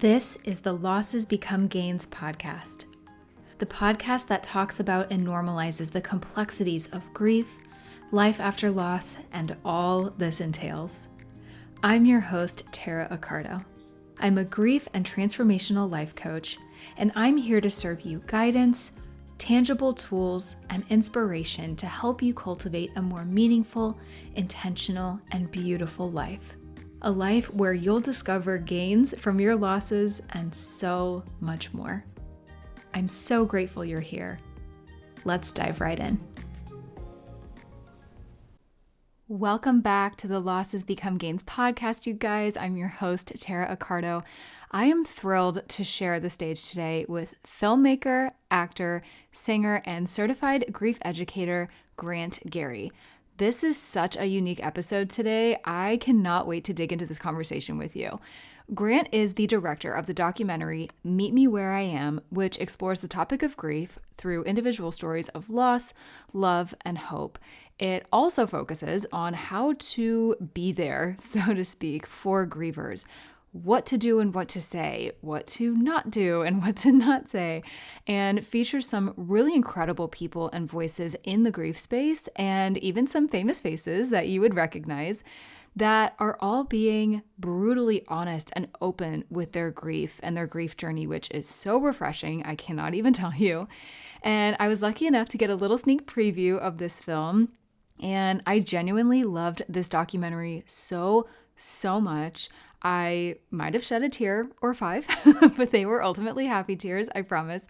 This is the Losses Become Gains podcast, the podcast that talks about and normalizes the complexities of grief, life after loss, and all this entails. I'm your host, Tara Accardo. I'm a grief and transformational life coach, and I'm here to serve you guidance, tangible tools, and inspiration to help you cultivate a more meaningful, intentional, and beautiful life. A life where you'll discover gains from your losses and so much more. I'm so grateful you're here. Let's dive right in. Welcome back to the Losses Become Gains podcast, you guys. I'm your host, Tara Accardo. I am thrilled to share the stage today with filmmaker, actor, singer, and certified grief educator, Grant Garry. This is such a unique episode today. I cannot wait to dig into this conversation with you. Grant is the director of the documentary Meet Me Where I Am, which explores the topic of grief through individual stories of loss, love, and hope. It also focuses on how to be there, so to speak, for grievers. What to do and what to say, what to not do and what to not say, and features some really incredible people and voices in the grief space, and even some famous faces that you would recognize that are all being brutally honest and open with their grief and their grief journey, which is so refreshing. I cannot even tell you. And I was lucky enough to get a little sneak preview of this film, and I genuinely loved this documentary so much. I might have shed a tear or five, but they were ultimately happy tears, I promise.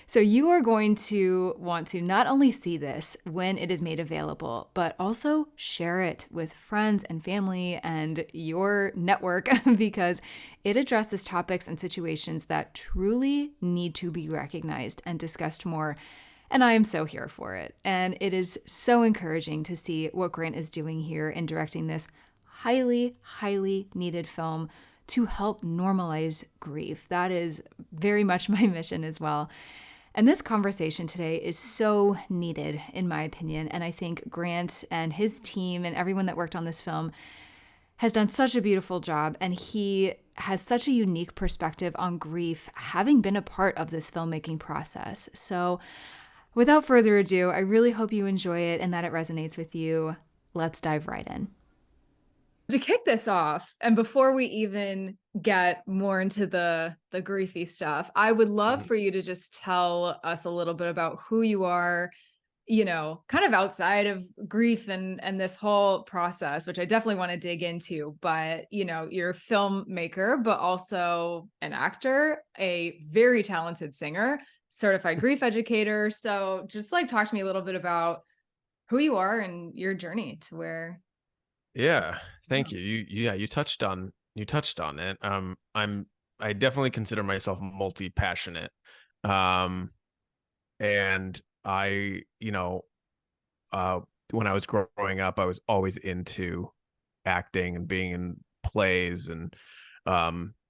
So you are going to want to not only see this when it is made available, but also share it with friends and family and your network because it addresses topics and situations that truly need to be recognized and discussed more. And I am so here for it. And it is so encouraging to see what Grant is doing here in directing this highly needed film to help normalize grief. That is very much my mission as well. And this conversation today is so needed, in my opinion. And I think Grant and his team and everyone that worked on this film has done such a beautiful job. And he has such a unique perspective on grief, having been a part of this filmmaking process. So without further ado, I really hope you enjoy it and that it resonates with you. Let's dive right in. To kick this off, and before we even get more into the griefy stuff, I would love for you to just tell us a little bit about who you are, kind of outside of grief and this whole process, which I definitely want to dig into. But, you're a filmmaker, but also an actor, a very talented singer, certified grief educator. So just talk to me a little bit about who you are and your journey to where. Yeah, thank you. You touched on it. I definitely consider myself multi-passionate. And I, when I was growing up, I was always into acting and being in plays and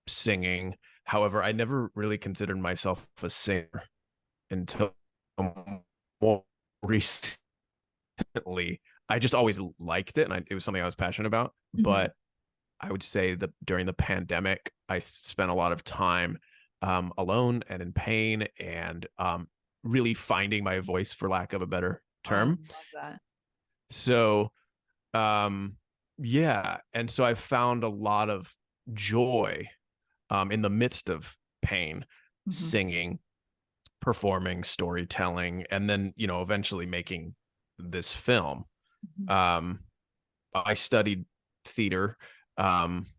singing. However, I never really considered myself a singer until more recently. I just always liked it, and it was something I was passionate about. Mm-hmm. But I would say that during the pandemic, I spent a lot of time alone and in pain, and really finding my voice, for lack of a better term. Love that. So, yeah, and so I found a lot of joy in the midst of pain, singing, performing, storytelling, and then eventually making this film. I studied theater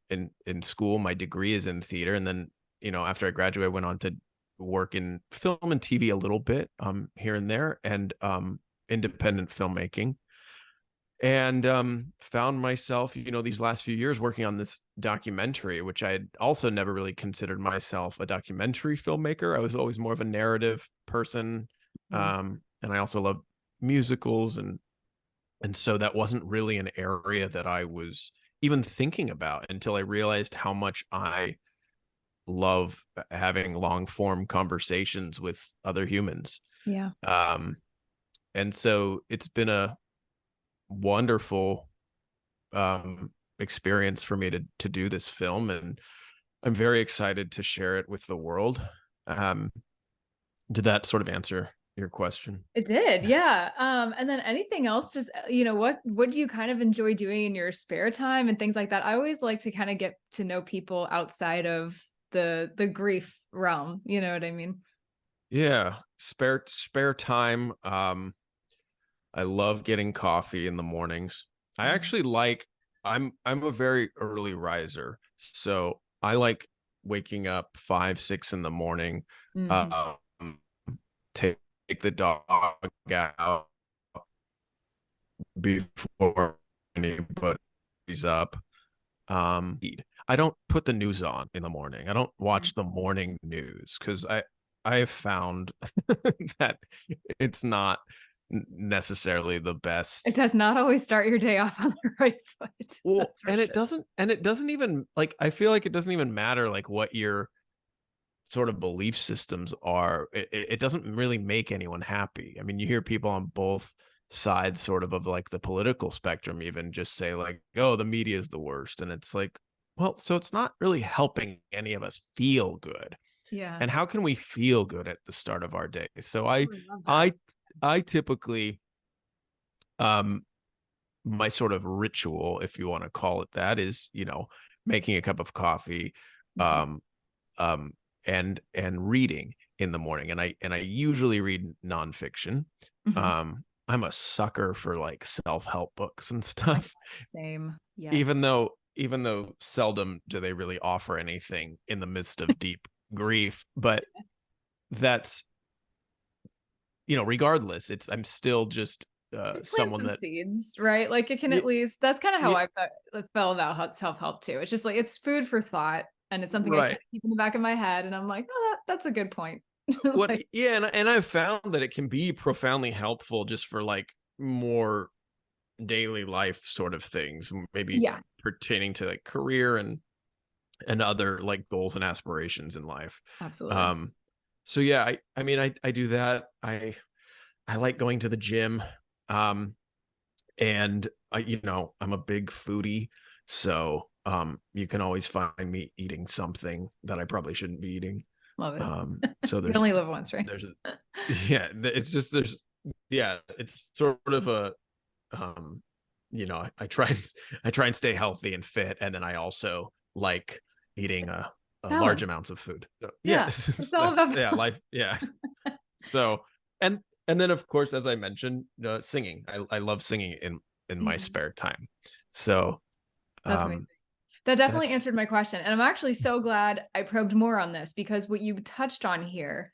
in school. My degree is in theater, and then after I graduated, I went on to work in film and TV a little bit here and there, and independent filmmaking, and found myself these last few years working on this documentary, which I had also never really considered myself a documentary filmmaker. I was always more of a narrative person, and I also love musicals, and so that wasn't really an area that I was even thinking about until I realized how much I love having long form conversations with other humans. Yeah. And so it's been a wonderful experience for me to do this film. And I'm very excited to share it with the world. Um, did that sort of answer your question? It did, yeah. And then anything else, just what do you kind of enjoy doing in your spare time and things like that? I always like to kind of get to know people outside of the grief realm. You know what I mean? Yeah, spare time. I love getting coffee in the mornings. I Mhm. actually like I'm a very early riser. So I like waking up 5, 6 in the morning, Mhm. um, take the dog out before anybody's up. I don't put the news on in the morning. I don't Mhm. watch the morning news because I have found that it's not necessarily the It best. does not always start your day off on the right foot. Well, That's for sure. and it doesn't even like I feel like it doesn't even matter like what your sort of belief systems are. It doesn't really make anyone happy. I mean, you hear people on both sides of like the political spectrum even just say like, oh, the media is the worst. And it's like, well, so it's not really helping any of us feel good. Yeah. And how can we feel good at the start of our day? So Oh, I love that. I typically um my sort of ritual, if you want to call it that, is, making a cup of coffee, Mhm. um, um, and reading in the morning. And I usually read nonfiction. Mhm. I'm a sucker for like self-help books and Oh my stuff, God, same. Yes. even though seldom do they really offer anything in the midst of deep grief. But that's, regardless, I'm still just It plants someone some that seeds, right? Like it can yeah, at least, that's kind of how yeah, I felt about self-help too. It's just like it's food for thought and it's something I kind right. of keep in the back of my head and I'm like, oh, that's a good point. What Like, Yeah, and I've found that it can be profoundly helpful just for like more daily life sort of things, maybe yeah, pertaining to like career and other like goals and aspirations in life. absolutely. um so yeah, I mean, I do that. I like going to the gym. And I'm a big foodie, so you can always find me eating something that I probably shouldn't be eating. Love it. So You only live once, right? there's yeah, it's just there's yeah, it's sort of a um I try and stay healthy and fit, and then I also like eating a large Balance. amounts of food. So yeah, Yeah. It's all that's about yeah, balance. life, yeah. So and then of course, as I mentioned, singing. I love singing in my Mhm. spare time. So That's amazing. um That definitely that's answered my question. And I'm actually so glad I probed more on this because what you touched on here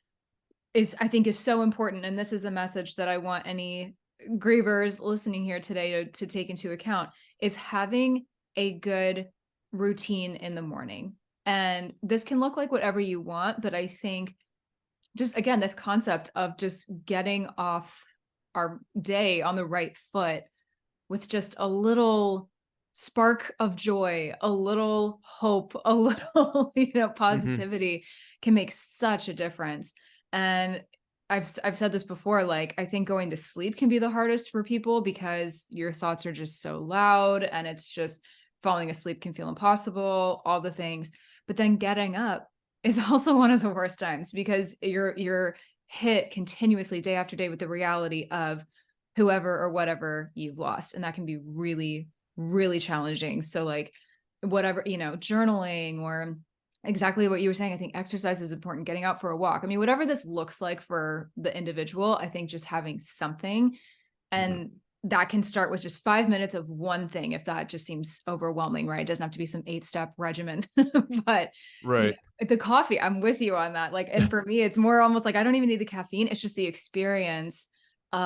is I think is so important. And this is a message that I want any grievers listening here today to take into account is having a good routine in the morning. And this can look like whatever you want, but I think just again, this concept of just getting off our day on the right foot with just a little spark of joy, a little hope, a little, mhm, positivity can make such a difference. And I've said this before, like I think going to sleep can be the hardest for people because your thoughts are just so loud and it's just falling asleep can feel impossible, all the things. But then getting up is also one of the worst times because you're hit continuously day after day with the reality of whoever or whatever you've lost. And that can be really, really challenging. So, like, whatever, journaling or exactly what you were saying, I think exercise is important, getting out for a walk. I mean, whatever this looks like for the individual, I think just having something mhm. and that can start with just 5 minutes of one thing if that just seems overwhelming, right? It doesn't have to be some 8-step regimen. But Right. the coffee, I'm with you on that. Like, and for me, it's more almost like I don't even need the caffeine. It's just the experience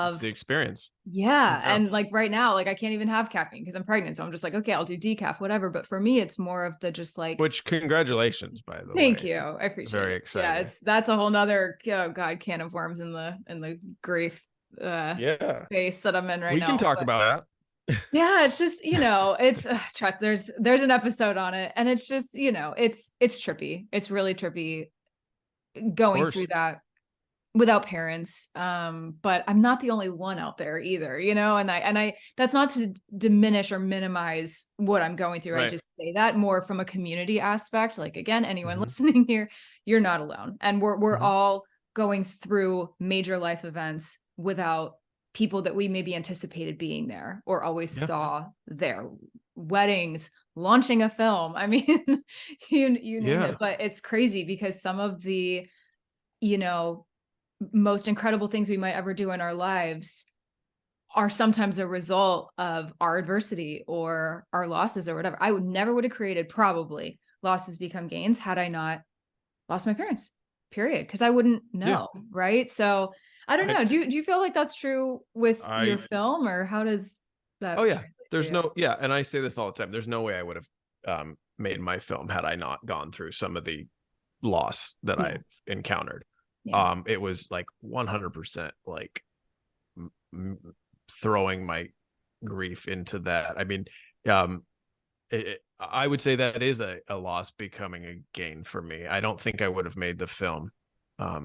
It's the of experience. yeah, Yeah. and, like, right now, like, I can't even have caffeine because 'cause I'm pregnant, so I'm just like, "Okay, I'll do decaf, whatever," but for me, it's more of the just, like Which, congratulations, by the thank way. you, It's I appreciate very it. Yeah, exciting. that's a whole nother oh god, can of worms in the grief, Yeah. space that I'm in right We can now, talk but about that. yeah, it's just, it's trust there's an episode on it, and it's just, it's trippy. It's really trippy Of going through course. that without parents. But I'm not the only one out there either, you know, and I, that's not to diminish or minimize what I'm going through. I Right. just say that more from a community aspect. Like, again, anyone Hmm. listening here, you're not alone. And we're Hmm. all going through major life events without people that we maybe anticipated being there or always Yeah. saw there. Weddings, launching a film. I mean, you name it. Yeah. But it's crazy because some of the, you know, most incredible things we might ever do in our lives are sometimes a result of our adversity or our losses or whatever. I would have created probably Losses Become Gains had I not lost my parents, period. Because I wouldn't Yeah. know, right? So I don't I, know. Do you feel like that's true with your I, film, or how does oh that yeah, translate for there's you? no, yeah. And I say this all the time. There's no way I would have made my film had I not gone through some of the loss that Yeah. I've encountered. Yeah. It was like 100% like throwing my grief into that. I mean, um, I would say that is a loss becoming a gain for me. I don't think I would have made the film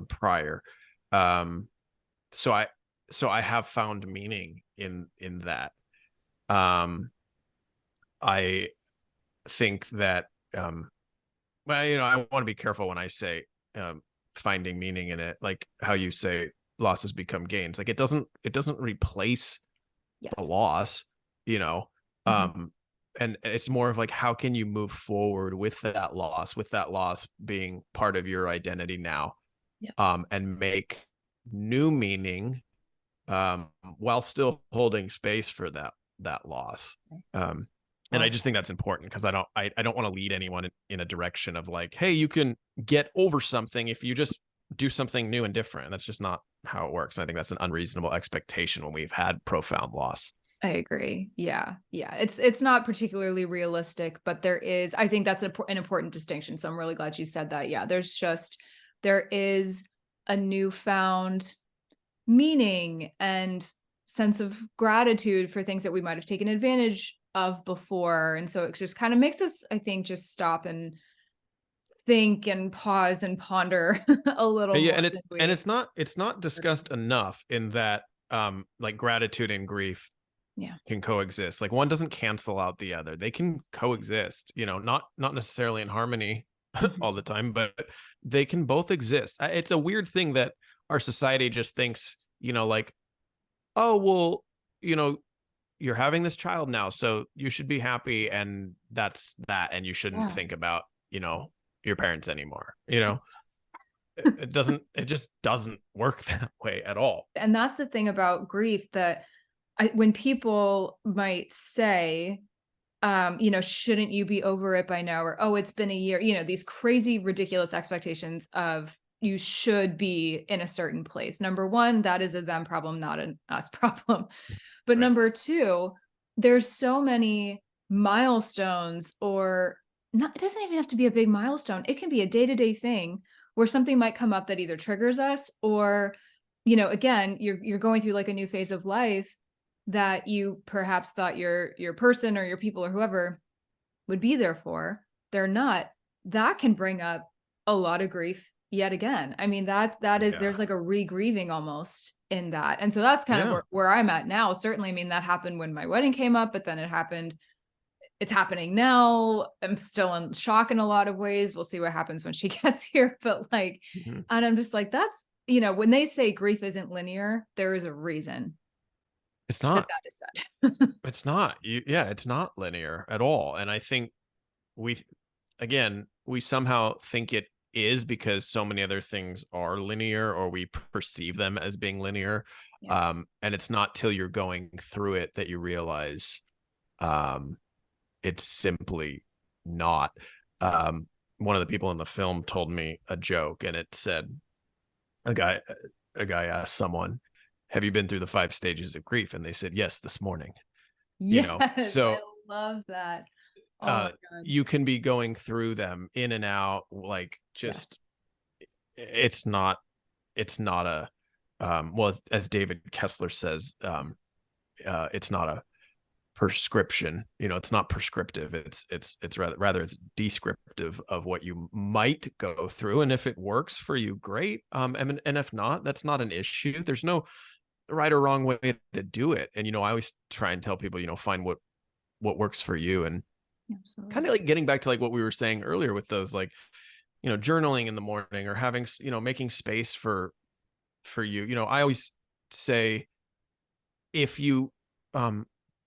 prior. Um, so I so I have found meaning in that. Um, I think that well, you know, I want to be careful when I say finding meaning in it, like how you say losses become gains. Like it doesn't replace the Yes. loss, you know. Mhm. um and it's more of like, how can you move forward with that loss being part of your identity now, Yeah. and make new meaning, while still holding space for that loss. um and Well I just think that's important because I don't want to lead anyone in a direction of like, hey, you can get over something if you just do something new and different. That's just not how it works. I think that's an unreasonable expectation when we've had profound loss. I agree. Yeah. Yeah. It's not particularly realistic, but there is, I think that's an important distinction. So I'm really glad you said that. Yeah. There is a newfound meaning and sense of gratitude for things that we might have taken advantage of before. And so it just kind of makes us, I think, just stop and think and pause and ponder a little Yeah, more and than it's we. not discussed enough in that like gratitude and grief Yeah. can coexist. Like one doesn't cancel out the other. They can coexist, you know, not necessarily in harmony all Mhm. the time, but they can both exist. It's a weird thing that our society just thinks, you know, like, oh, well, you know, you're having this child now, so you should be happy, and that's that, and you shouldn't Yeah. think about, you know, your parents anymore. You know, it just doesn't work that way at all. And that's the thing about grief that when people might say, you know, shouldn't you be over it by now? Or, oh, it's been a year, you know, these crazy, ridiculous expectations of you should be in a certain place. Number one, that is a them problem, not an us problem. But Right. number two, there's so many milestones, or not, it doesn't even have to be a big milestone. It can be a day-to-day thing where something might come up that either triggers us or, you know, again, you're going through like a new phase of life that you perhaps thought your person or your people or whoever would be there for, they're not. That can bring up a lot of grief yet again. I mean, that is, Yeah. there's like a re-grieving almost in that. And so that's kind of Yeah. where I'm at now. Certainly, I mean, that happened when my wedding came up, but then it's happening now. I'm still in shock in a lot of ways. We'll see what happens when she gets here. But like, Mhm. and I'm just like, that's, you know, when they say grief isn't linear, there is a reason It's that not. that is said. It's not. Yeah, it's not linear at all. And I think we, again, we somehow think it is because so many other things are linear, or we perceive them as being linear. Yeah. And it's not till you're going through it that you realize um, it's simply not. Um, One of the people in the film told me a joke, and it said, a guy a guy asked someone, have you been through the 5 stages of grief? And they said, yes, this morning. You Yes, know, I so love that. Oh my uh God. you can be going through them in and out, like, Yes. just, it's not a well, as David Kessler says, it's not a prescription. It's not prescriptive. It's rather it's descriptive of what you might go through. And if it works for you, great. And if not, that's not an issue. There's no right or wrong way to do it. And, I always try and tell people, find what works for you. And kind of like getting back to like what we were saying earlier with those, like, journaling in the morning or having, making space for you. I always say, if you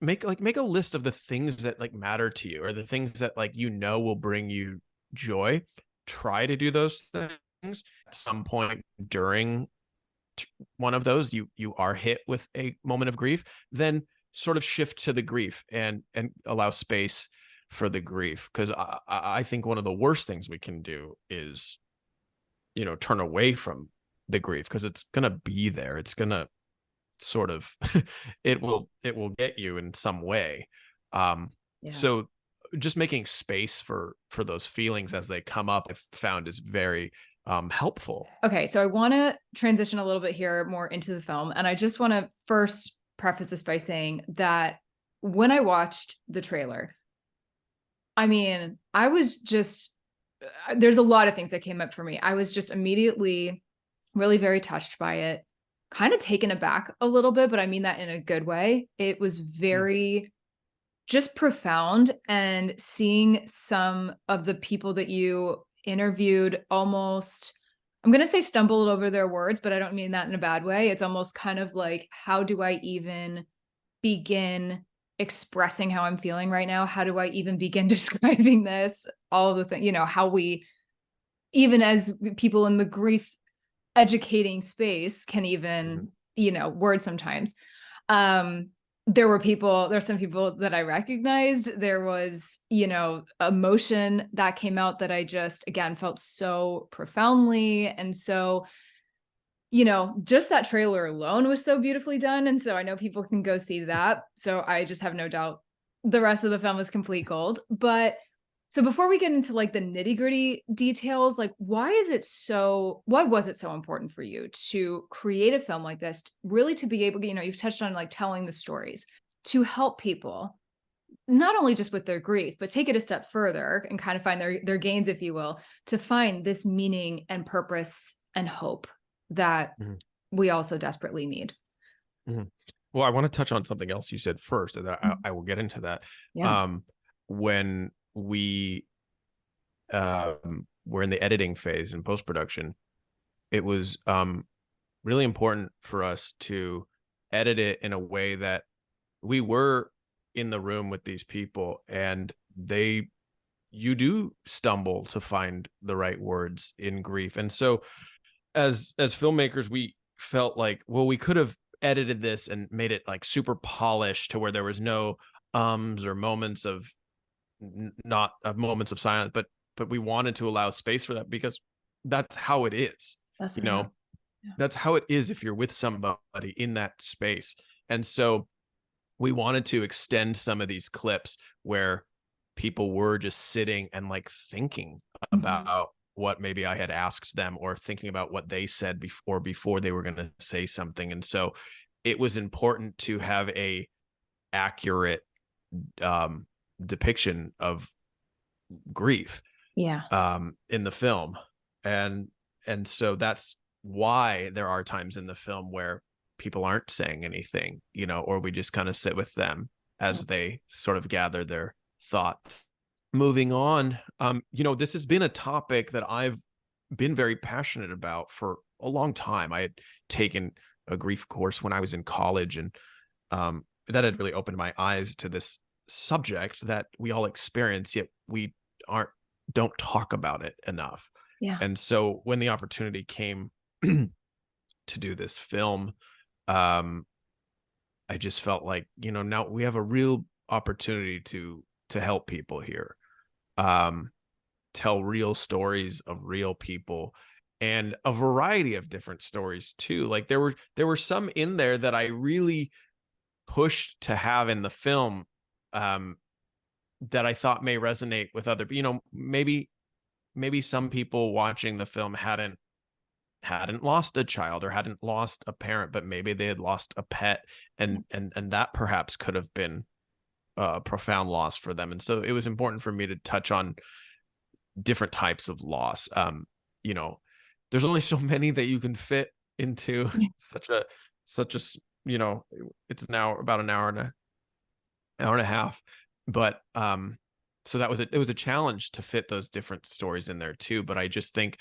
make a list of the things that like matter to you, or the things that like will bring you joy, try to do those things. At some point during one of those, you are hit with a moment of grief, then sort of shift to the grief and allow space for the grief. Because I think one of the worst things we can do is turn away from the grief, because it's gonna be there. It's gonna sort of it will get you in some way. So just making space for those feelings as they come up, I've found, is very helpful. Okay, so I want to transition a little bit here more into the film, and I just want to first preface this by saying that when I watched the trailer, I mean, I was just, there's a lot of things that came up for me. I was just immediately really very touched by it, kind of taken aback a little bit, but I mean that in a good way. It was very just profound, and seeing some of the people that you interviewed almost, I'm going to say stumbled over their words, but I don't mean that in a bad way. It's almost kind of like, how do I even begin expressing how I'm feeling right now? How do I even begin describing this? All of the things, how we, even as people in the grief educating space, can even, word sometimes. There's some people that I recognized. There was, emotion that came out that I just, again, felt so profoundly. And so, just that trailer alone was so beautifully done. And so I know people can go see that. So I just have no doubt the rest of the film is complete gold. But so before we get into like the nitty gritty details, like why was it so important for you to create a film like this, really to be able, you've touched on like telling the stories, to help people, not only just with their grief, but take it a step further and kind of find their gains, if you will, to find this meaning and purpose and hope that we all so desperately need. Well, I want to touch on something else you said first, and I will get into that. When we were in the editing phase and post-production, it was really important for us to edit it in a way that we were in the room with these people, and you do stumble to find the right words in grief. And so as filmmakers, we felt like, well, we could have edited this and made it like super polished to where there was no or moments of moments of silence, but we wanted to allow space for that, because that's how it is. That's how it is if you're with somebody in that space. And so we wanted to extend some of these clips where people were just sitting and like thinking about what maybe I had asked them, or thinking about what they said before they were going to say something. And so it was important to have a accurate depiction of grief in the film. And so that's why there are times in the film where people aren't saying anything, or we just kind of sit with them as they sort of gather their thoughts. Moving on, this has been a topic that I've been very passionate about for a long time. I had taken a grief course when I was in college, and that had really opened my eyes to this subject that we all experience, yet we don't talk about it enough. And so when the opportunity came to do this film, I just felt like, now we have a real opportunity to help people here, tell real stories of real people, and a variety of different stories too. Like there were some in there that I really pushed to have in the film, that I thought may resonate with other, maybe some people watching the film hadn't lost a child or hadn't lost a parent, but maybe they had lost a pet, and that perhaps could have been profound loss for them. And so it was important for me to touch on different types of loss. You know, there's only so many that you can fit into such a, you know, it's now about an hour and a half. But so it was a challenge to fit those different stories in there too. But I just think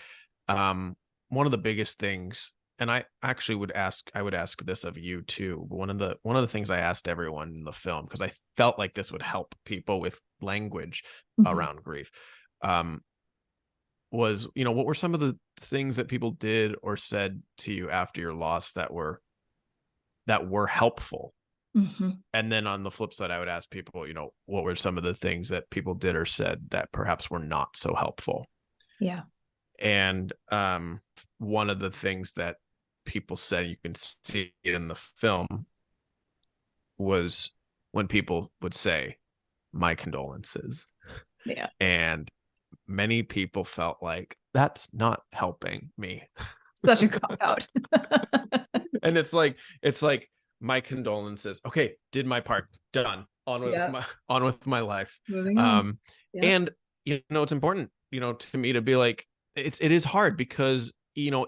one of the biggest things, and I actually would ask this of you too. But one of the things I asked everyone in the film, because I felt like this would help people with language around grief, was, you know, what were some of the things that people did or said to you after your loss that were helpful? And then on the flip side, I would ask people, you know, what were some of the things that people did or said that perhaps were not so helpful? Yeah. And one of the things that people said, you can see it in the film, was when people would say, "My condolences." Yeah. And many people felt like, that's not helping me. Such a cop out. And it's like, my condolences. Okay, did my part, done. On with my life. Moving on. And you know, it's important, you know, to me to be like, it is hard because, you know,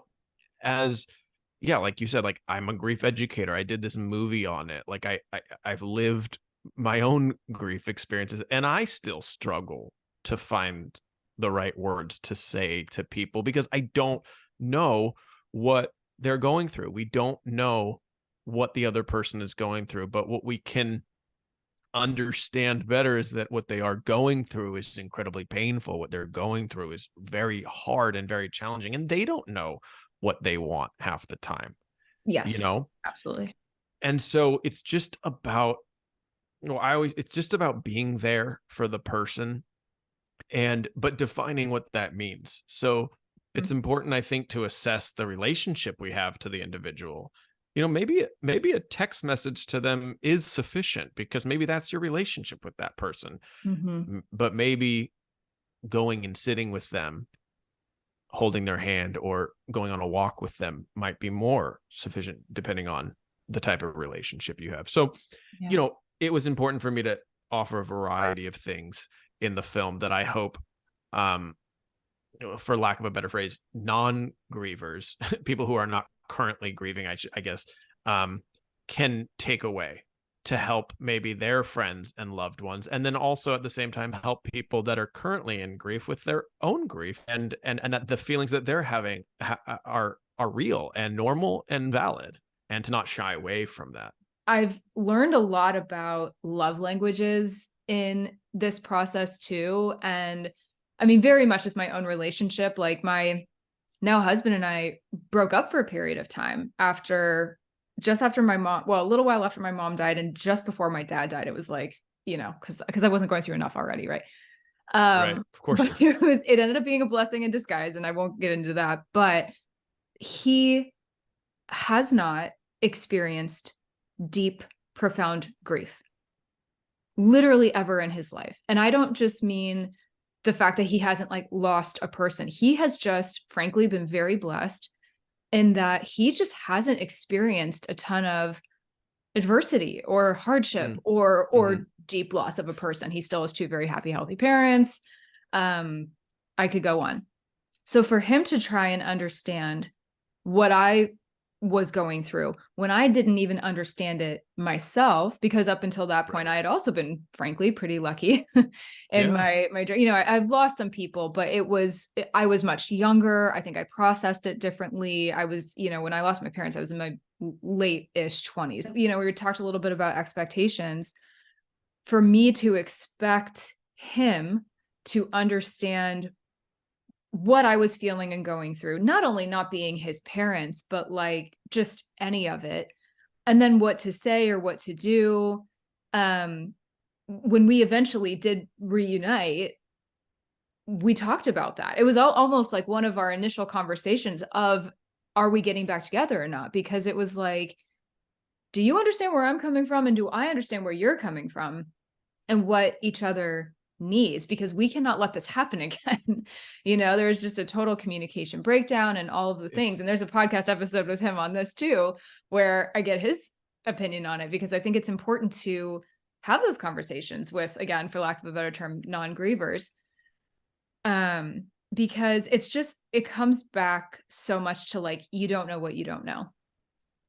like you said, like, I'm a grief educator. I did this movie on it. Like I've lived my own grief experiences, and I still struggle to find the right words to say to people because I don't know what they're going through. We don't know what the other person is going through, but what we can understand better is that what they are going through is incredibly painful. What they're going through is very hard and very challenging, and they don't know what they want half the time. Yes, you know, absolutely. And so it's just about, you know, it's just about being there for the person, but defining what that means. So it's important, I think, to assess the relationship we have to the individual. You know, maybe a text message to them is sufficient because maybe that's your relationship with that person. But maybe going and sitting with them, holding their hand, or going on a walk with them might be more sufficient depending on the type of relationship you have. So, you know, it was important for me to offer a variety of things in the film that I hope, for lack of a better phrase, non-grievers, people who are not currently grieving, I guess, can take away to help maybe their friends and loved ones, and then also at the same time help people that are currently in grief with their own grief, and that the feelings that they're having are real and normal and valid, and to not shy away from that. I've learned a lot about love languages in this process too, and I mean, very much with my own relationship. Like, my now husband and I broke up for a period of time just after my mom, well, a little while after my mom died and just before my dad died. It was like, you know, because I wasn't going through enough already, right? Right, of course. But it ended up being a blessing in disguise, and I won't get into that. But he has not experienced deep, profound grief literally ever in his life. And I don't just mean the fact that he hasn't like lost a person. He has just frankly been very blessed in that he just hasn't experienced a ton of adversity or hardship or deep loss of a person. He still has two very happy, healthy parents. I could go on. So for him to try and understand what I was going through when I didn't even understand it myself, because up until that point, I had also been frankly pretty lucky in my, you know, I've lost some people, but I was much younger. I think I processed it differently. I was, you know, when I lost my parents, I was in my late-ish 20s. You know, we talked a little bit about expectations. For me to expect him to understand what I was feeling and going through, not only not being his parents, but like just any of it. And then what to say or what to do. When we eventually did reunite, we talked about that. It was almost like one of our initial conversations of, are we getting back together or not? Because it was like, do you understand where I'm coming from? And do I understand where you're coming from and what each other needs? Because we cannot let this happen again. You know, there's just a total communication breakdown and all of the things. And there's a podcast episode with him on this too, where I get his opinion on it, because I think it's important to have those conversations with, again, for lack of a better term, non-grievers. Because it comes back so much to like, you don't know what you don't know.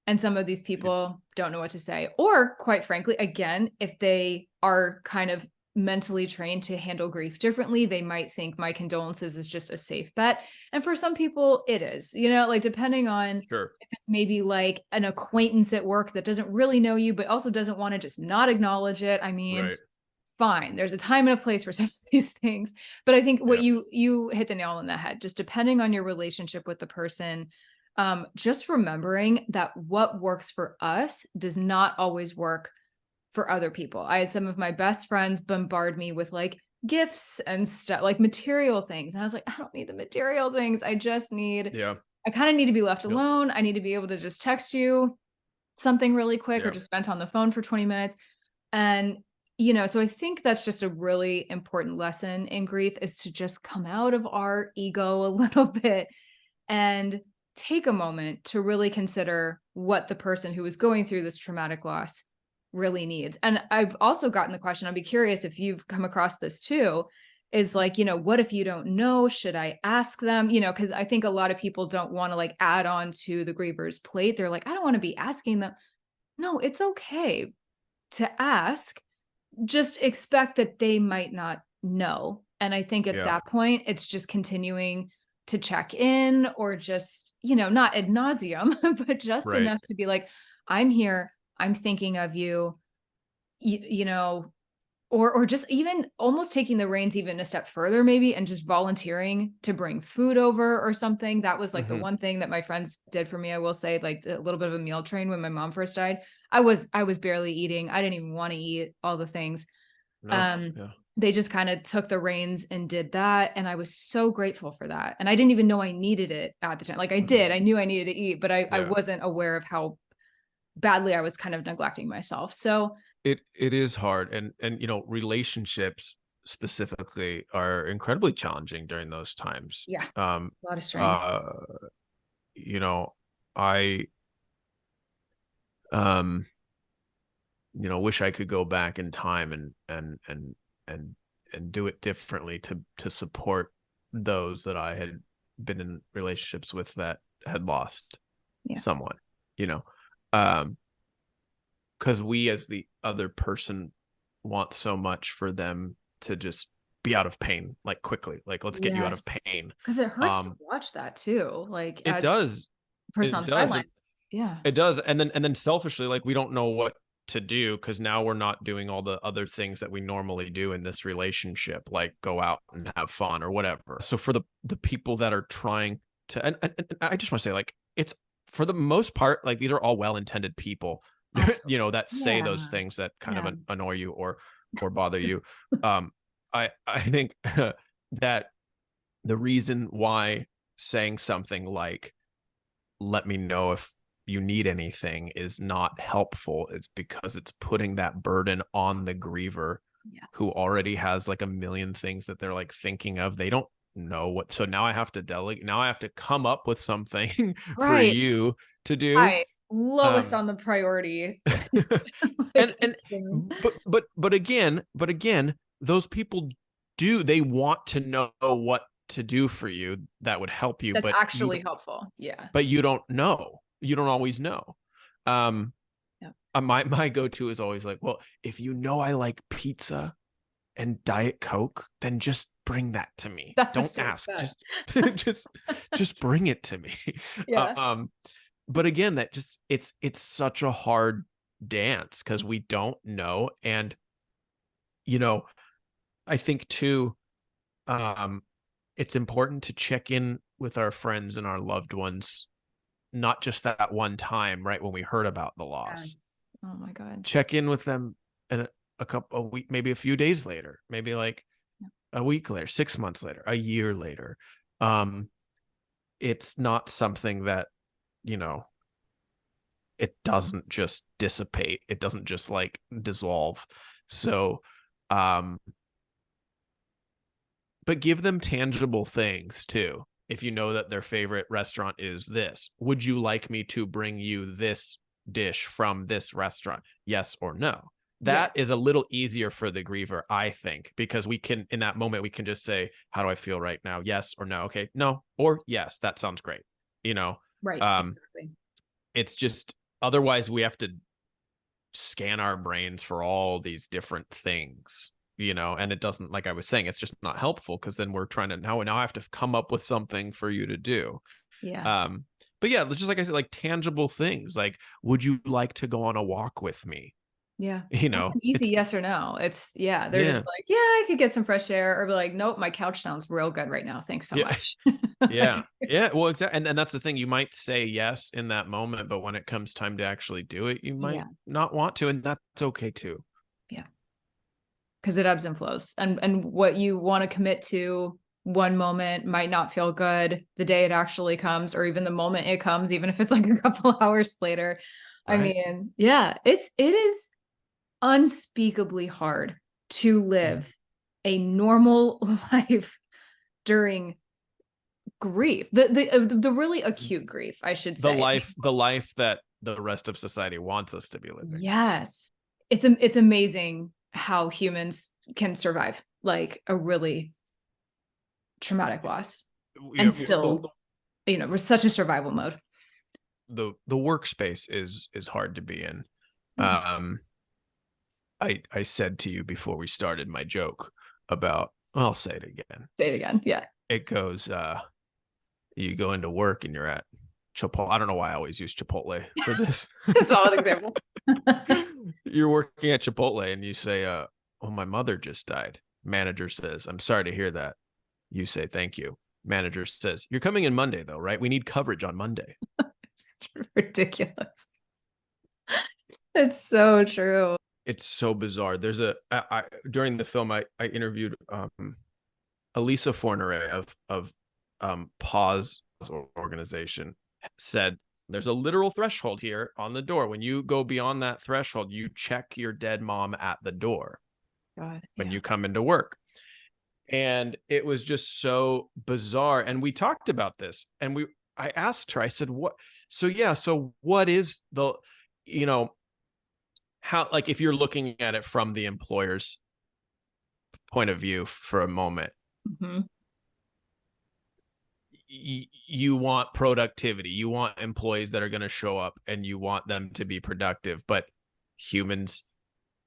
And some of these people don't know what to say. Or quite frankly, again, if they are kind of mentally trained to handle grief differently, they might think my condolences is just a safe bet. And for some people it is, like depending on Sure. if it's maybe like an acquaintance at work that doesn't really know you, but also doesn't want to just not acknowledge it. I mean, Right. fine. There's a time and a place for some of these things. But I think what Yeah. you hit the nail on the head, just depending on your relationship with the person, just remembering that what works for us does not always work for other people. I had some of my best friends bombard me with like gifts and stuff, like material things. And I was like, I don't need the material things. I Yeah. kind of need to be left No. alone. I need to be able to just text you something really quick or Yeah. just spend on the phone for 20 minutes. And, so I think that's just a really important lesson in grief, is to just come out of our ego a little bit and take a moment to really consider what the person who is going through this traumatic loss really needs. And I've also gotten the question, I'd be curious if you've come across this too, is like, what if you don't know? Should I ask them? Because I think a lot of people don't want to like add on to the griever's plate. They're like, I don't want to be asking them. No, it's okay to ask. Just expect that they might not know. And I think at Yeah. that point, it's just continuing to check in, or just, not ad nauseum, but just Right. enough to be like, I'm here, I'm thinking of you, you know, or just even almost taking the reins even a step further maybe, and just volunteering to bring food over or something. That was like the Mm-hmm. one thing that my friends did for me. I will say, like a little bit of a meal train when my mom first died. I was barely eating. I didn't even want to eat all the things. No. Um, Yeah. they just kind of took the reins and did that. And I was so grateful for that. And I didn't even know I needed it at the time. Like I Mm-hmm. did, I knew I needed to eat, but I Yeah. wasn't aware of how badly I was kind of neglecting myself. So It is hard, and relationships specifically are incredibly challenging during those times. yeah, Um, a lot of strain. uh, I um, wish I could go back in time and do it differently to support those that I had been in relationships with that had lost Yeah. someone, you know. Um, because we as the other person want so much for them to just be out of pain like quickly, like let's get you out of Yes. pain. Because it hurts to um watch that too, like it as does a person it on the does sidelines. Yeah. it does, and then selfishly, like we don't know what to do because now we're not doing all the other things that we normally do in this relationship, like go out and have fun or whatever. So for the people that are trying to, and I just want to say, like, it's for the most part, like these are all well-intended people, Absolutely. that say Yeah. those things that kind Yeah. of annoy you or bother you. I think that the reason why saying something like let me know if you need anything is not helpful, it's because it's putting that burden on the griever who Yes. already has like a million things that they're like thinking of. They don't know what, so now I have to delegate, now I have to come up with something for Right. you to do. Hi. Lowest um on the priority list. and Like, and kidding. but again those people they want to know what to do for you that would help you, That's actually helpful. Yeah. but you don't always know. um Yeah. my go-to is always like, well, if I like pizza and Diet Coke, then just bring that to me, That's a don't safe ask, bet. just just bring it to me. Yeah. um but again, that just it's such a hard dance because we don't know. And you know I think too, um it's important to check in with our friends and our loved ones, not just that one time, right, when we heard about the Yes. loss. Oh my God. Check in with them in a week, maybe a few days later, maybe like Yeah. a week later, 6 months later, a year later. um it's not something that, you know it doesn't just dissipate, it doesn't just like dissolve. So um but give them tangible things too. If you know that their favorite restaurant is this, would you like me to bring you this dish from this restaurant? Yes or no? That Yes. is a little easier for the griever, I think, because we can, in that moment, we can just say, how do I feel right now? Yes or no. Okay, no, or yes, that sounds great. You know, Right. um, Exactly. it's just, otherwise we have to scan our brains for all these different things, and it doesn't, like I was saying, it's just not helpful, because then we're trying to now I have to come up with something for you to do. Yeah. But yeah, just like I said, like tangible things, like, would you like to go on a walk with me? Yeah. That's an easy It's, yes or no. It's yeah, they're yeah, just like, yeah, I could get some fresh air, or be like, nope, my couch sounds real good right now. Thanks so yeah. much. Yeah. Yeah. Well, exactly. And that's the thing. You might say yes in that moment, but when it comes time to actually do it, you might Yeah. not want to. And that's okay too. Yeah. Because it ebbs and flows. And what you want to commit to one moment might not feel good the day it actually comes, or even the moment it comes, even if it's like a couple hours later. I Right. mean, yeah, it is unspeakably hard to Yeah. live a normal life during grief, the really acute grief, I should The say. life that the rest of society wants us to be living. Yes. It's amazing how humans can survive like a really traumatic loss You and know, still, we're such a survival mode. the workspace is hard to be in. Mhm. Um, I said to you before we started my joke about, I'll say it again. Say it again. Yeah. It goes, you go into work and you're at Chipotle. I don't know why I always use Chipotle for this. It's a solid example. You're working at Chipotle and you say, oh, my mother just died. Manager says, I'm sorry to hear that. You say, thank you. Manager says, you're coming in Monday though, right? We need coverage on Monday. It's ridiculous. It's so true. It's so bizarre. There's during the film, I interviewed Elisa Fornere of Pause organization, said there's a literal threshold here on the door. When you go beyond that threshold, you check your dead mom at the door God. when Yeah. you come into work. And it was just so bizarre. And we talked about this, and I asked her, I said, what? So yeah, so what is the, how, like, if you're looking at it from the employer's point of view for a moment, Mm-hmm. you want productivity, you want employees that are going to show up, and you want them to be productive, but humans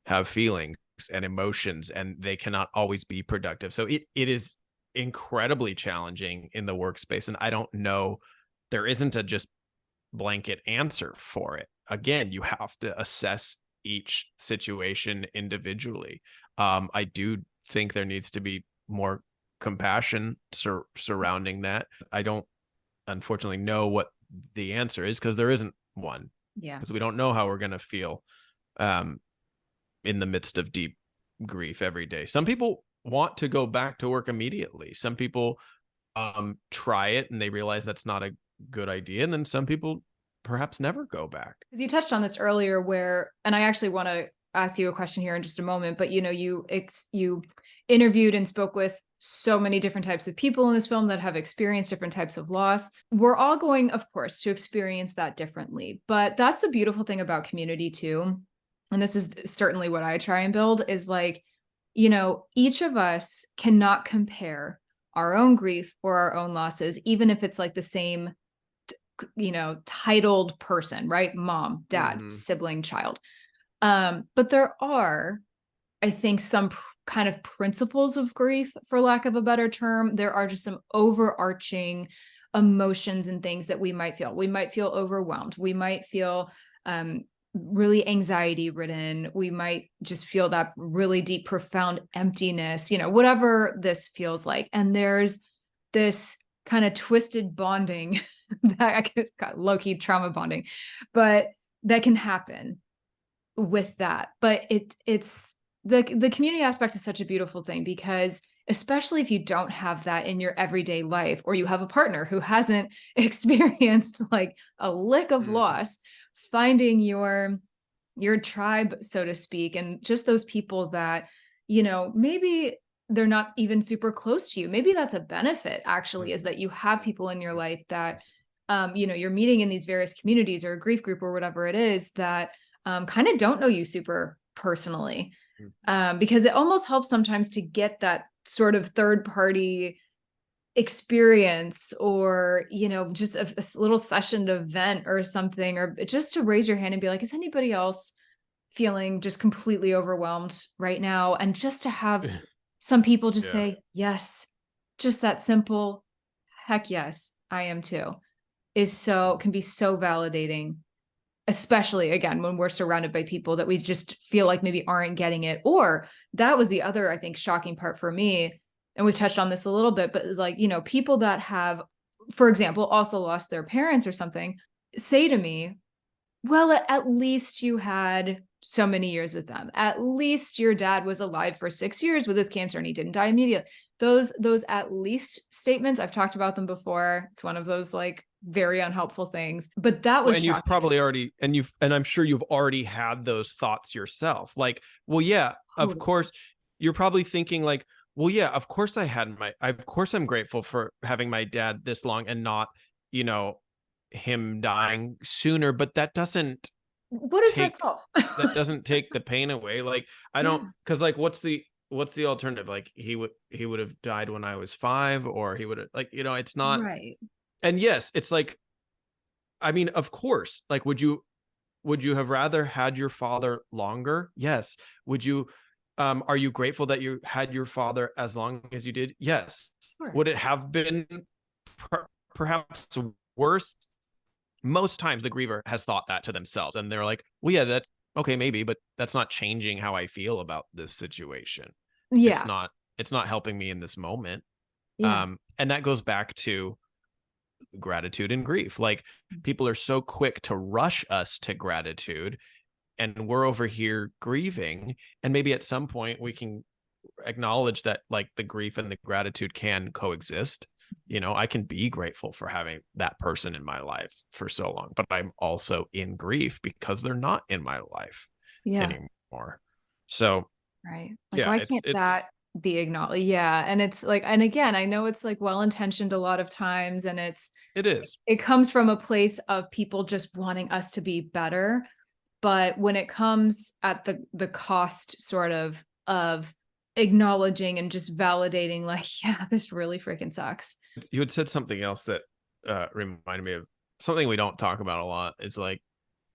have feelings and emotions, and they cannot always be productive. So it is incredibly challenging in the workspace. And I don't know, there isn't a just blanket answer for it. Again, you have to assess each situation individually. I do think there needs to be more compassion surrounding that. I don't, unfortunately, know what the answer is, because there isn't one, Yeah. because we don't know how we're going to feel in the midst of deep grief every day. Some people want to go back to work immediately. Some people try it and they realize that's not a good idea. And then some people perhaps never go back. Because you touched on this earlier, and I actually want to ask you a question here in just a moment, but you interviewed and spoke with so many different types of people in this film that have experienced different types of loss. We're all going, of course, to experience that differently, but that's the beautiful thing about community too. And this is certainly what I try and build, is like, each of us cannot compare our own grief or our own losses, even if it's like the same titled person, right? Mom, dad, sibling, child. But there are, I think, some kind of principles of grief, for lack of a better term. There are just some overarching emotions and things that we might feel. We might feel overwhelmed. We might feel really anxiety ridden. We might just feel that really deep, profound emptiness, whatever this feels like. And there's this kind of twisted bonding that I guess got low-key trauma bonding, but that can happen with that. But it's the community aspect is such a beautiful thing, because especially if you don't have that in your everyday life, or you have a partner who hasn't experienced like a lick of loss, finding your tribe, so to speak, and just those people that, maybe they're not even super close to you. Maybe that's a benefit, actually, is that you have people in your life that, you're meeting in these various communities or a grief group or whatever it is, that kind of don't know you super personally, because it almost helps sometimes to get that sort of third party experience, or, just a little session to vent or something, or just to raise your hand and be like, is anybody else feeling just completely overwhelmed right now? And just to have some people just say, yes, just that simple, heck yes, I am too, can be so validating, especially again, when we're surrounded by people that we just feel like maybe aren't getting it. Or that was the other, I think, shocking part for me. And we've touched on this a little bit, but it's like, people that have, for example, also lost their parents or something, say to me, well, at least you had so many years with them. At least your dad was alive for 6 years with his cancer and he didn't die immediately. Those at least statements, I've talked about them before. It's one of those like very unhelpful things, but that was and shocking. You've probably already, and I'm sure you've already had those thoughts yourself. Like, well, yeah, of course, you're probably thinking like, well, yeah, of course of course I'm grateful for having my dad this long and not, him dying sooner, but that doesn't what is that solve? That doesn't take the pain away. Like, I don't, because like, what's the alternative? Like, he would have died when I was 5, or he would have, like, it's not right. And yes, it's like, I mean, of course, like, would you have rather had your father longer? Yes. Would you, are you grateful that you had your father as long as you did? Yes. Sure. Would it have been perhaps worse? Most times the griever has thought that to themselves, and they're like, well, yeah, that's okay, maybe, but that's not changing how I feel about this situation. Yeah. It's not helping me in this moment. Yeah. And that goes back to gratitude and grief. Like, people are so quick to rush us to gratitude, and we're over here grieving. And maybe at some point we can acknowledge that, like, the grief and the gratitude can coexist. I can be grateful for having that person in my life for so long, but I'm also in grief because they're not in my life anymore. So, right. Like, why can't that be acknowledged? Yeah. And it's like, and again, I know it's like well-intentioned a lot of times, and it comes from a place of people just wanting us to be better. But when it comes at the cost sort of acknowledging and just validating, like, yeah, this really freaking sucks. You had said something else that reminded me of something we don't talk about a lot. It's like,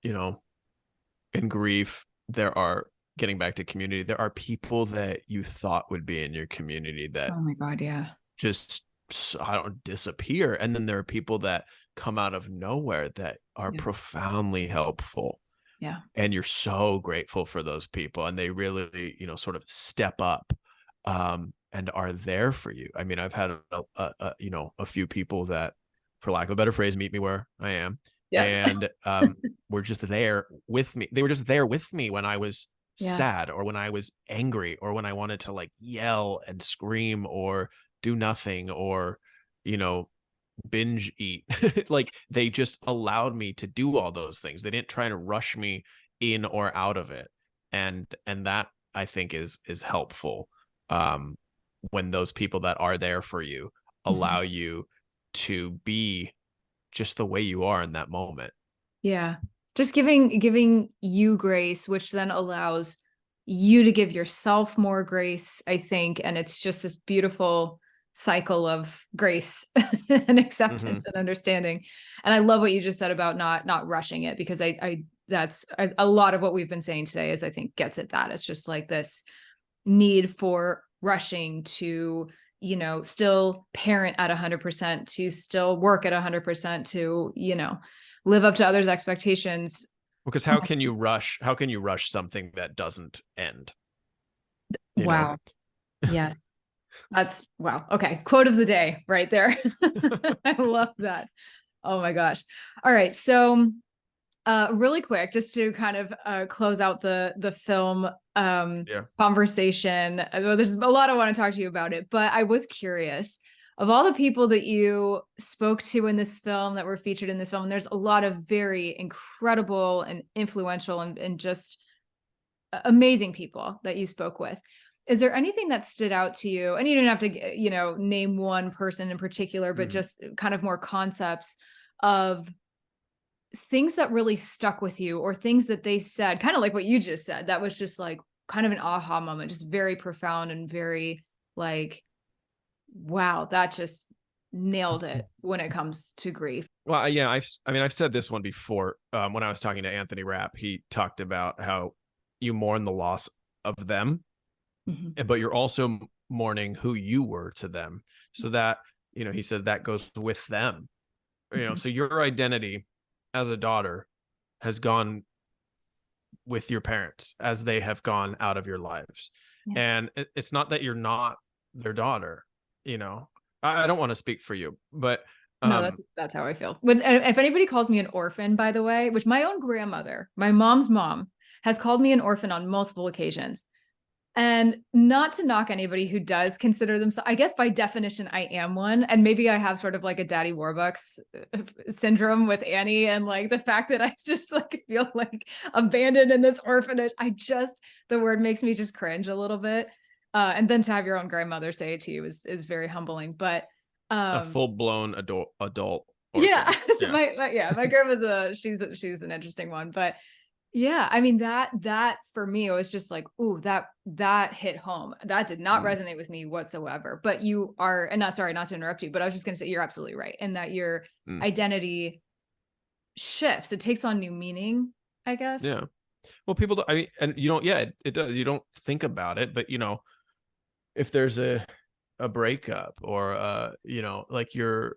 in grief, getting back to community, there are people that you thought would be in your community that, oh my God, yeah, just, I don't, disappear. And then there are people that come out of nowhere that are profoundly helpful. Yeah. And you're so grateful for those people, and they really, sort of step up and are there for you. I mean, I've had a few people that, for lack of a better phrase, meet me where I am. And were just there with me. They were just there with me when I was sad, or when I was angry, or when I wanted to, like, yell and scream or do nothing, or, binge eat. Like, they just allowed me to do all those things. They didn't try to rush me in or out of it. And that, I think, is helpful, when those people that are there for you allow you to be just the way you are in that moment. Yeah. Just giving you grace, which then allows you to give yourself more grace, I think. And it's just this beautiful cycle of grace and acceptance and understanding. And I love what you just said about not rushing it, because that's a lot of what we've been saying today is, I think, gets at that. It's just like this need for rushing to, still parent at 100%, to still work at 100%, to, live up to others' expectations. Because how can you rush something that doesn't end? Wow. Yes. That's wow. Okay. Quote of the day right there. I love that. Oh my gosh. All right. So really quick, just to kind of close out the film conversation. There's a lot I want to talk to you about it, but I was curious, of all the people that you spoke to in this film, that were featured in this film, and there's a lot of very incredible and influential and just amazing people that you spoke with. Is there anything that stood out to you? And you don't have to, name one person in particular, but just kind of more concepts of things that really stuck with you, or things that they said, kind of like what you just said, that was just like kind of an aha moment, just very profound and very like, wow, that just nailed it when it comes to grief. Well, yeah, I've said this one before. When I was talking to Anthony Rapp, he talked about how you mourn the loss of them, Mm-hmm. but you're also mourning who you were to them. So that, he said that goes with them. Mm-hmm. So your identity as a daughter has gone with your parents as they have gone out of your lives. Yeah. And it's not that you're not their daughter, I don't want to speak for you, but No, that's how I feel. If anybody calls me an orphan, by the way, which my own grandmother, my mom's mom, has called me an orphan on multiple occasions. And not to knock anybody who does consider themselves, I guess by definition, I am one. And maybe I have sort of like a Daddy Warbucks syndrome with Annie. And like the fact that I just like feel like abandoned in this orphanage, the word makes me just cringe a little bit. And then to have your own grandmother say it to you is very humbling. But a full-blown adult yeah. orphan. So my grandma's she's an interesting one. But yeah, I mean that for me, it was just like, ooh, that hit home. That did not resonate with me whatsoever. But you are, and not, sorry, not to interrupt you, but I was just gonna say you're absolutely right. And that your identity shifts. It takes on new meaning, I guess. Yeah. Well, people don't, and you don't, yeah, it does. You don't think about it, but if there's a breakup, or like your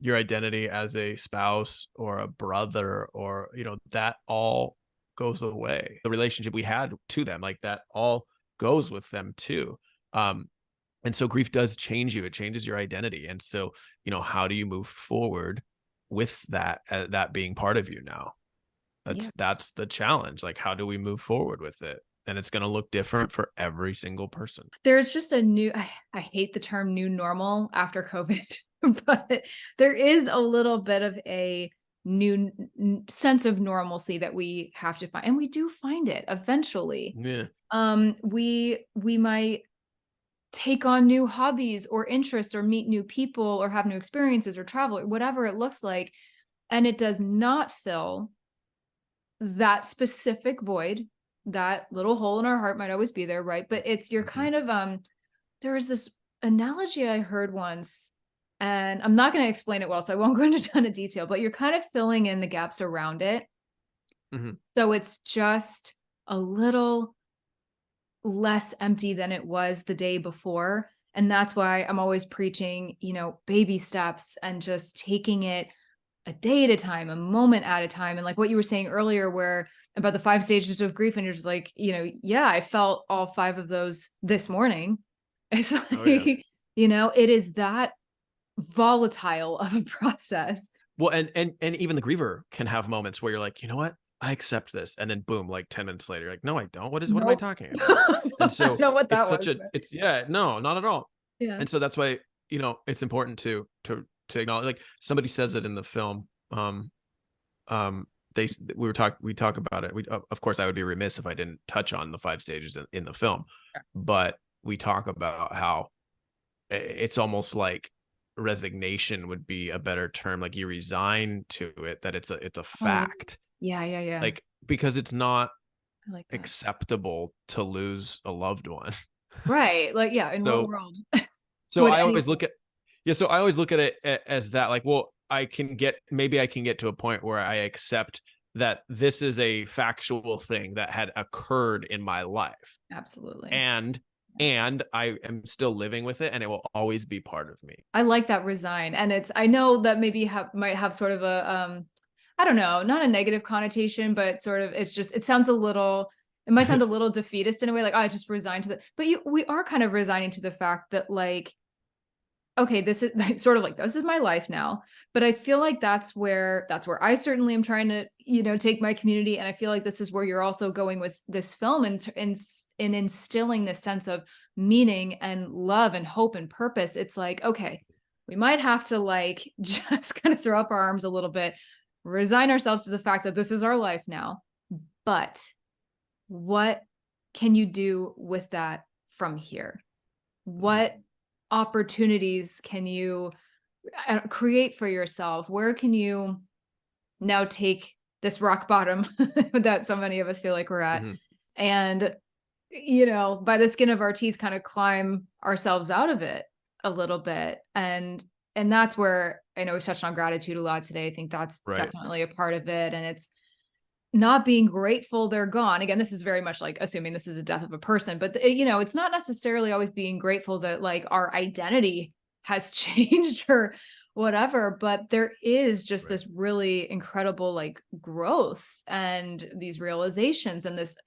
identity as a spouse or a brother, or that all goes away. The relationship we had to them, like that all goes with them too. And so grief does change you. It changes your identity. And so how do you move forward with that being part of you now? That's the challenge. Like, how do we move forward with it? And it's going to look different for every single person. There's just I hate the term new normal after COVID, but there is a little bit of a new sense of normalcy that we have to find. And we do find it eventually. Yeah. We might take on new hobbies or interests, or meet new people, or have new experiences, or travel, or whatever it looks like. And it does not fill that specific void. That little hole in our heart might always be there, right? But you're kind of there was this analogy I heard once, and I'm not going to explain it well, so I won't go into a ton of detail, but you're kind of filling in the gaps around it. So it's just a little less empty than it was the day before. And that's why I'm always preaching, baby steps, and just taking it a day at a time, a moment at a time. And like what you were saying earlier, where about the 5 stages of grief, and you're just like, yeah, I felt all 5 of those this morning. It's like, it is that volatile of a process. Well, and even the griever can have moments where you're like, you know what? I accept this. And then boom, like 10 minutes later, you're like, no, I don't. What am I talking about? And so I don't know what that no, not at all. Yeah. And so that's why, it's important to acknowledge, like somebody says it in the film. We talk about it. Of course, I would be remiss if I didn't touch on the 5 stages in the film, but we talk about how it's almost like resignation would be a better term. Like you resign to it, that it's a fact. Yeah. Like, because it's not acceptable to lose a loved one. Right. Like, yeah. In what world? So I always look at it as that, like, well, maybe I can get to a point where I accept that this is a factual thing that had occurred in my life. Absolutely. And I am still living with it, and it will always be part of me. I like that resign. And I know that maybe might have sort of a, I don't know, not a negative connotation, but sort of, it might sound a little defeatist in a way, like, oh, I just resigned but we are kind of resigning to the fact that, like, okay, this is sort of like, this is my life now. But I feel like that's where I certainly am trying to, take my community. And I feel like this is where you're also going with this film, and in instilling this sense of meaning and love and hope and purpose. It's like, okay, we might have to like just kind of throw up our arms a little bit, resign ourselves to the fact that this is our life now. But what can you do with that from here? What opportunities can you create for yourself? Where can you now take this rock bottom that so many of us feel like we're at. Mm-hmm. And, by the skin of our teeth, kind of climb ourselves out of it a little bit. And that's where I know we've touched on gratitude a lot today. I think that's Right. definitely a part of it. And it's not being grateful they're gone. Again, this is very much like assuming this is a death of a person, but it's not necessarily always being grateful that like our identity has changed or whatever, but there is just this really incredible like growth and these realizations and this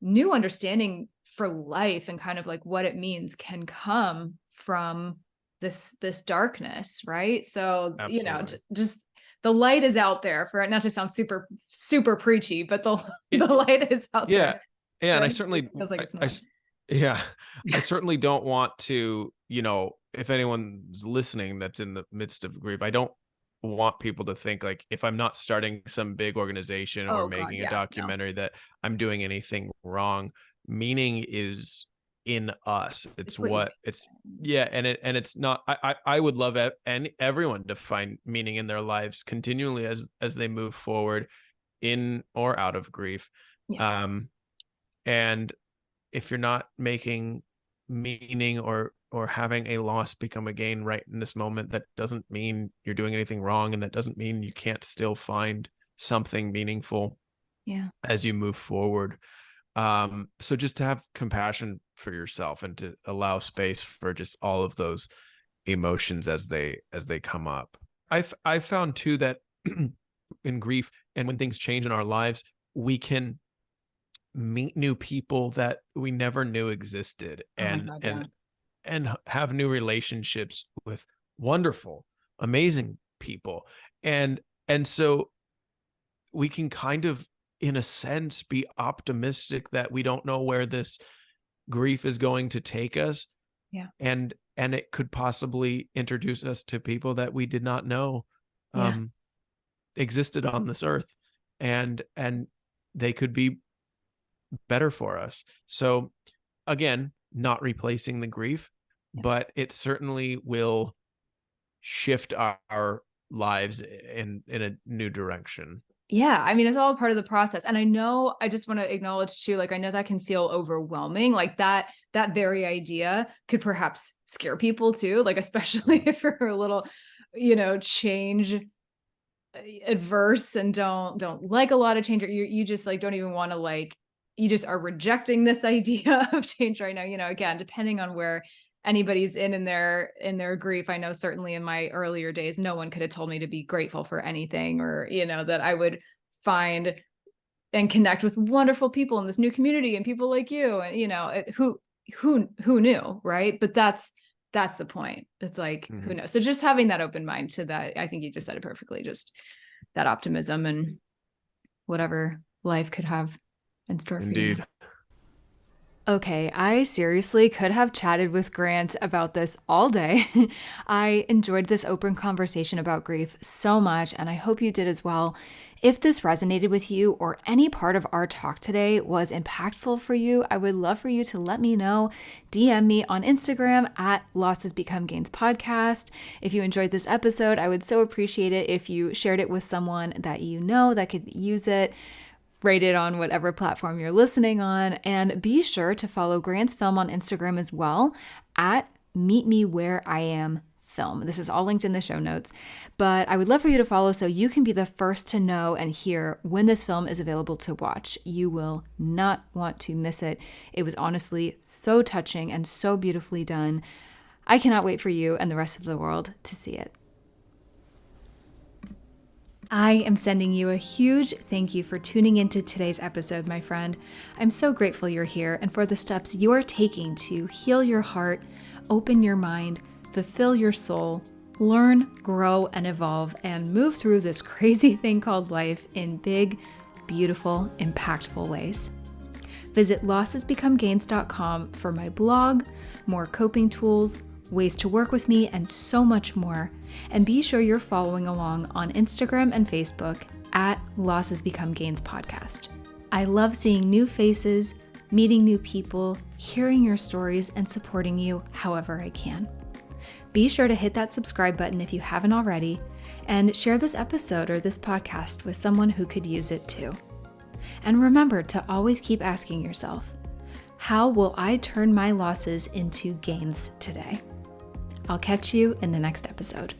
new understanding for life and kind of like what it means can come from this darkness, right? So, Absolutely. just the light is out there, for it not to sound super, super preachy, but the light is out Yeah. there. Yeah. And I Right? certainly, It feels like it's I not. yeah, I certainly don't want to, if anyone's listening that's in the midst of grief, I don't want people to think like if I'm not starting some big organization or Oh God, making a yeah, no. documentary that I'm doing anything wrong. Meaning is in us. It's What you what it's yeah, and it's not. I would love everyone to find meaning in their lives continually as they move forward in or out of grief. Yeah. And if you're not making meaning or having a loss become a gain right in this moment, that doesn't mean you're doing anything wrong, and that doesn't mean you can't still find something meaningful as you move forward. So just to have compassion for yourself and to allow space for just all of those emotions as they come up. I found too that in grief and when things change in our lives, we can meet new people that we never knew existed, Oh my God, yeah. and have new relationships with wonderful, amazing people. And so we can kind of, in a sense, be optimistic that we don't know where this grief is going to take us. Yeah. And it could possibly introduce us to people that we did not know existed on this earth, and they could be better for us. So again, not replacing the grief, but it certainly will shift our lives in a new direction. Yeah, I mean, it's all part of the process. And I know, I just want to acknowledge too, like, I know that can feel overwhelming. Like that very idea could perhaps scare people too, like, especially if you're a little, change adverse and don't like a lot of change, or you just like, don't even want to like, you just are rejecting this idea of change right now, again, depending on where anybody's in their grief. I know certainly in my earlier days, no one could have told me to be grateful for anything, or, that I would find and connect with wonderful people in this new community and people like you, and, who knew, right? But that's the point. It's like, who knows? So just having that open mind to that, I think you just said it perfectly, just that optimism and whatever life could have in store for you. Indeed. Okay, I seriously could have chatted with Grant about this all day. I enjoyed this open conversation about grief so much, and I hope you did as well. If this resonated with you or any part of our talk today was impactful for you, I would love for you to let me know. DM me on Instagram at Losses Become Gains Podcast. If you enjoyed this episode, I would so appreciate it if you shared it with someone that you know that could use it. Rate it on whatever platform you're listening on, and be sure to follow Grant's Film on Instagram as well at Meet Me Where I Am Film. This is all linked in the show notes, but I would love for you to follow so you can be the first to know and hear when this film is available to watch. You will not want to miss it. It was honestly so touching and so beautifully done. I cannot wait for you and the rest of the world to see it. I am sending you a huge thank you for tuning into today's episode, my friend. I'm so grateful you're here and for the steps you are taking to heal your heart, open your mind, fulfill your soul, learn, grow, and evolve, and move through this crazy thing called life in big, beautiful, impactful ways. Visit lossesbecomegains.com for my blog, more coping tools, ways to work with me, and so much more. And be sure you're following along on Instagram and Facebook at Losses Become Gains Podcast. I love seeing new faces, meeting new people, hearing your stories, and supporting you however I can. Be sure to hit that subscribe button if you haven't already, And share this episode or this podcast with someone who could use it too. And remember to always keep asking yourself, how will I turn my losses into gains today? I'll catch you in the next episode.